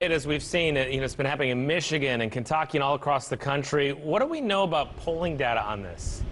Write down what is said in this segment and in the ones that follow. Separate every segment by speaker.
Speaker 1: As we've seen, it's been happening in Michigan and Kentucky and all across the country. What do we know about polling data on this?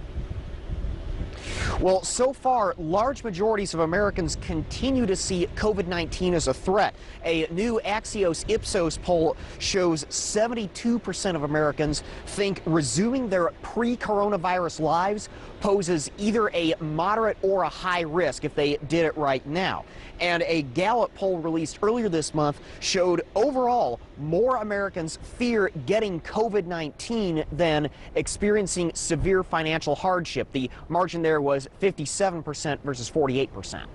Speaker 2: Well, so far, large majorities of Americans continue to see COVID-19 as a threat. A new Axios-Ipsos poll shows 72% of Americans think resuming their pre-coronavirus lives poses either a moderate or a high risk if they did it right now. And a Gallup poll released earlier this month showed overall more Americans fear getting COVID-19 than experiencing severe financial hardship. The margin there was 57% versus 48%.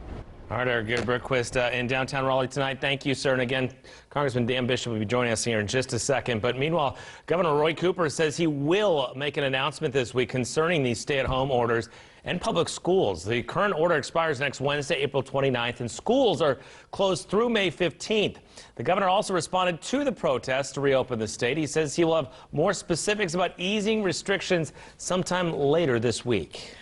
Speaker 1: All right, Eric Berquist in downtown Raleigh tonight. Thank you, sir. And again, Congressman Dan Bishop will be joining us here in just a second. But meanwhile, Governor Roy Cooper says he will make an announcement this week concerning these stay-at-home orders and public schools. The current order expires next Wednesday, April 29th, and schools are closed through May 15th. The governor also responded to the protests to reopen the state. He says he will have more specifics about easing restrictions sometime later this week.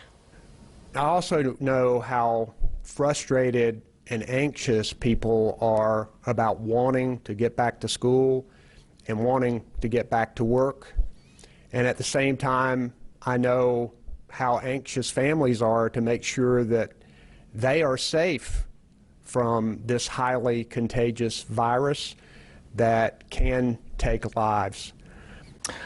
Speaker 3: I also know how frustrated and anxious people are about wanting to get back to school and wanting to get back to work. And at the same time, I know how anxious families are to make sure that they are safe from this highly contagious virus that can take lives.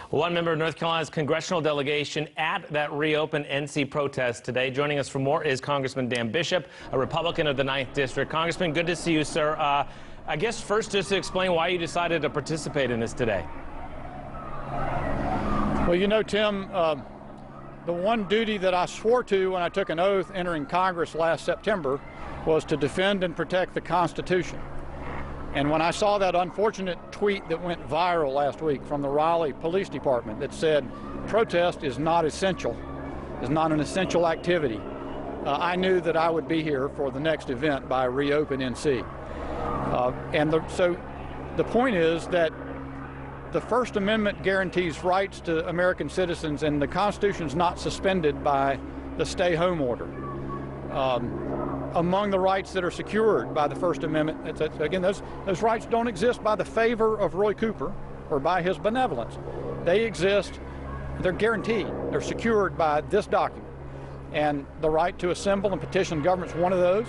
Speaker 1: One member of North Carolina's congressional delegation at that reopened NC protest today. Joining us for more is Congressman Dan Bishop, a Republican of the 9th District. Congressman, good to see you, sir. I guess first just to explain why you decided to participate in this today.
Speaker 4: Well, you know, Tim, the one duty that I swore to when I took an oath entering Congress last September was to defend and protect the Constitution. And when I saw that unfortunate tweet that went viral last week from the Raleigh Police Department that said protest is not essential, is not an essential activity, I knew that I would be here for the next event by Reopen NC. So the point is that the First Amendment guarantees rights to American citizens, and the Constitution is not suspended by the stay-home order. Among the rights that are secured by the First Amendment, again, those rights don't exist by the favor of Roy Cooper or by his benevolence. They exist, they're guaranteed, they're secured by this document. And the right to assemble and petition government is one of those.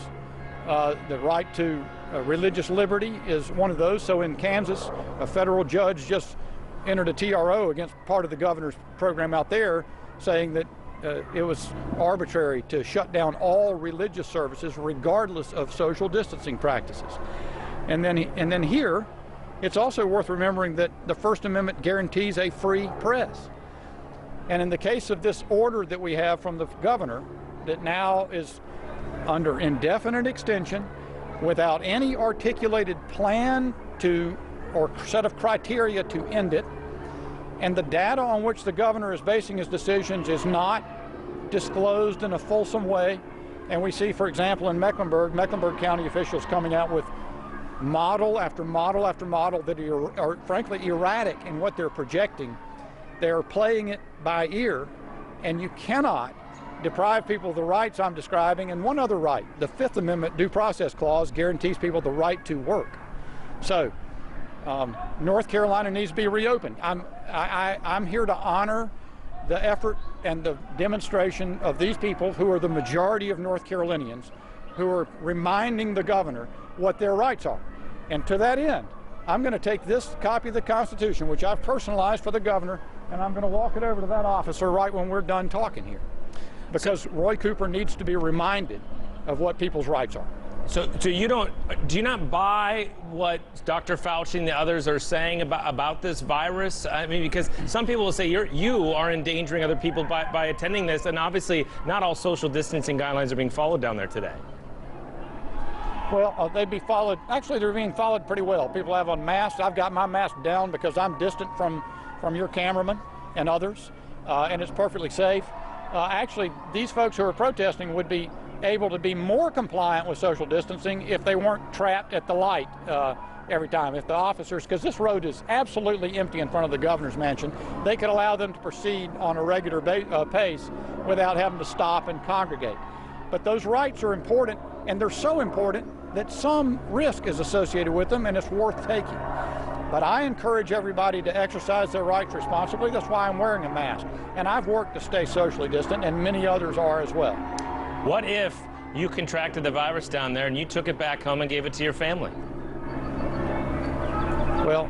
Speaker 4: The right to religious liberty is one of those. So in Kansas, a federal judge just entered a TRO against part of the governor's program out there, saying that it was arbitrary to shut down all religious services regardless of social distancing practices. And then here, it's also worth remembering that the First Amendment guarantees a free press. And in the case of this order that we have from the governor that now is under indefinite extension without any articulated plan or set of criteria to end it, and the data on which the governor is basing his decisions is not disclosed in a fulsome way. And we see, for example, in Mecklenburg County officials coming out with model after model after model that are frankly erratic in what they're projecting. They're playing it by ear, and you cannot deprive people of the rights I'm describing. And one other right, the Fifth Amendment Due Process Clause guarantees people the right to work. So North Carolina needs to be reopened. I'm here to honor the effort and the demonstration of these people who are the majority of North Carolinians, who are reminding the governor what their rights are. And to that end, I'm going to take this copy of the Constitution, which I've personalized for the governor, and I'm going to walk it over to that officer right when we're done talking here. Because Roy Cooper needs to be reminded of what people's rights are.
Speaker 1: So do you not buy what Dr. Fauci and the others are saying about this virus? I mean, because some people will say you are endangering other people by attending this, and obviously not all social distancing guidelines are being followed down there today.
Speaker 4: Well, they'd be followed. Actually, they're being followed pretty well. People have on masks. I've got my mask down because I'm distant from your cameraman and others, and it's perfectly safe. Actually, these folks who are protesting would be able to be more compliant with social distancing if they weren't trapped at the light every time. If the officers, because this road is absolutely empty in front of the governor's mansion, they could allow them to proceed on a regular pace without having to stop and congregate. But those rights are important, and they're so important that some risk is associated with them, and it's worth taking. But I encourage everybody to exercise their rights responsibly. That's why I'm wearing a mask. And I've worked to stay socially distant, and many others are as well.
Speaker 1: What if you contracted the virus down there and you took it back home and gave it to your family?
Speaker 4: Well,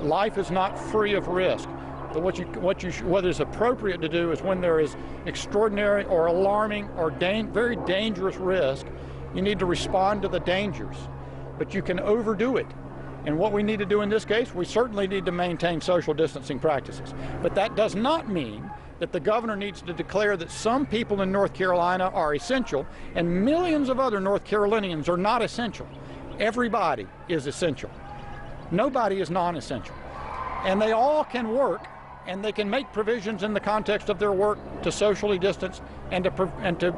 Speaker 4: life is not free of risk. But what is appropriate to do is when there is extraordinary or alarming or very dangerous risk, you need to respond to the dangers. But you can overdo it. And what we need to do in this case, we certainly need to maintain social distancing practices. But that does not mean that the governor needs to declare that some people in North Carolina are essential and millions of other North Carolinians are not essential. Everybody is essential. Nobody is non-essential. And they all can work, and they can make provisions in the context of their work to socially distance and to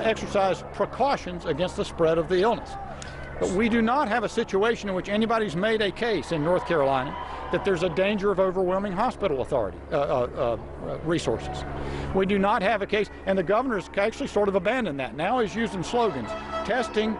Speaker 4: exercise precautions against the spread of the illness. But we do not have a situation in which anybody's made a case in North Carolina that there's a danger of overwhelming hospital authority resources. We do not have a case, and the governor's actually sort of abandoned that. Now he's using slogans, testing,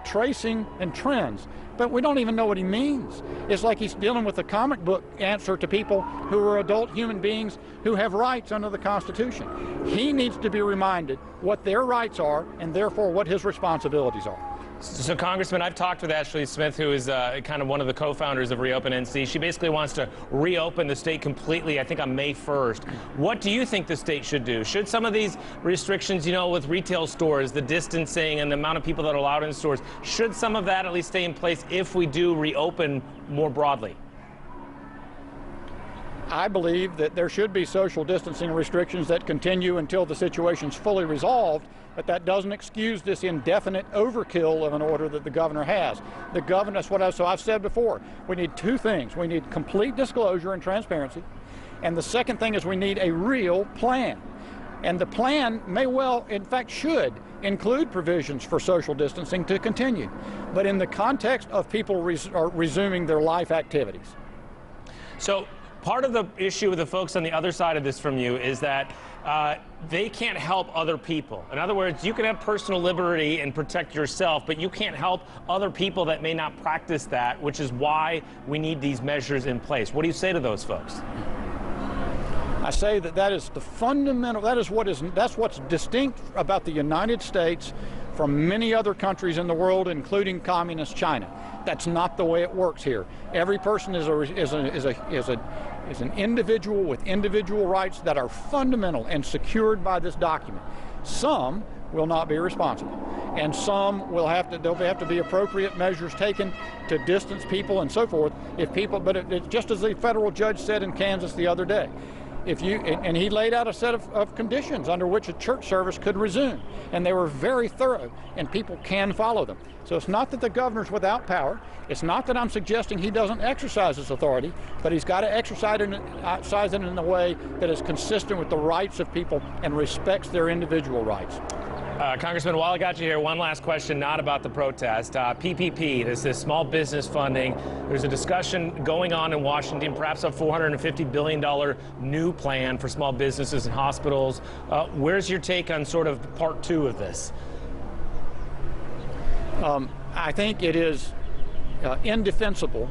Speaker 4: tracing, and trends. But we don't even know what he means. It's like he's dealing with a comic book answer to people who are adult human beings who have rights under the Constitution. He needs to be reminded what their rights are and therefore what his responsibilities are.
Speaker 1: So, Congressman, I've talked with Ashley Smith, who is kind of one of the co-founders of Reopen NC. She basically wants to reopen the state completely, I think, on May 1st. What do you think the state should do? Should some of these restrictions, you know, with retail stores, the distancing and the amount of people that are allowed in stores, should some of that at least stay in place if we do reopen more broadly?
Speaker 4: I believe that there should be social distancing restrictions that continue until the situation's fully resolved, but that doesn't excuse this indefinite overkill of an order that the governor has. The governor, that's what I've said before, we need two things. We need complete disclosure and transparency, and the second thing is we need a real plan. And the plan may well, in fact should, include provisions for social distancing to continue, but in the context of people resuming their life activities.
Speaker 1: So, part of the issue with the folks on the other side of this from you is that they can't help other people. In other words, you can have personal liberty and protect yourself, but you can't help other people that may not practice that, which is why we need these measures in place. What do you say to those folks?
Speaker 4: I say that that is the fundamental, that's what's distinct about the United States from many other countries in the world, including communist China. That's not the way it works here. Every person is an individual with individual rights that are fundamental and secured by this document. Some will not be responsible, and some there'll have to be appropriate measures taken to distance people and so forth. Just as the federal judge said in Kansas the other day, and he laid out a set of conditions under which a church service could resume, and they were very thorough, and people can follow them. So it's not that the governor's without power. It's not that I'm suggesting he doesn't exercise his authority, but he's got to exercise it in a way that is consistent with the rights of people and respects their individual rights.
Speaker 1: Congressman, while I got you here, one last question, not about the protest. PPP, this is small business funding. There's a discussion going on in Washington, perhaps a $450 billion new plan for small businesses and hospitals. Where's your take on sort of part two of this?
Speaker 4: I think it is indefensible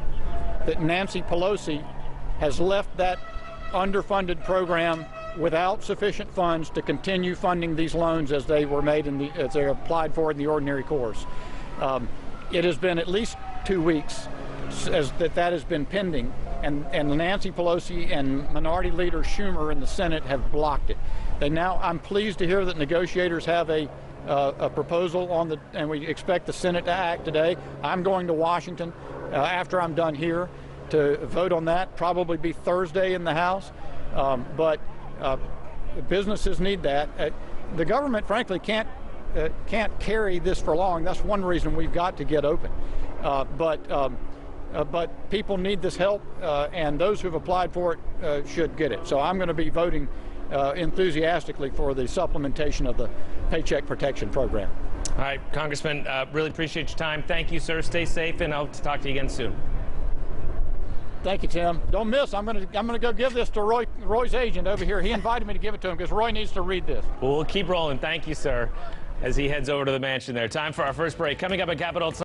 Speaker 4: that Nancy Pelosi has left that underfunded program without sufficient funds to continue funding these loans as they were made as they applied for in the ordinary course. It has been at least 2 weeks that has been pending, and Nancy Pelosi and Minority Leader Schumer in the Senate have blocked it. I'm pleased to hear that negotiators have a proposal and we expect the Senate to act today. I'm going to Washington after I'm done here to vote on that. Probably be Thursday in the House, but businesses need that. The government, frankly, can't carry this for long. That's one reason we've got to get open. But people need this help, and those who've applied for it should get it. So I'm going to be voting enthusiastically for the supplementation of the Paycheck Protection Program.
Speaker 1: All right, Congressman, really appreciate your time. Thank you, sir. Stay safe, and I'll talk to you again soon.
Speaker 4: Thank you, Tim. Don't miss. I'm gonna go give this to Roy's agent over here. He invited me to give it to him because Roy needs to read this.
Speaker 1: Well, we'll keep rolling. Thank you, sir, as he heads over to the mansion there. Time for our first break. Coming up at Capitol.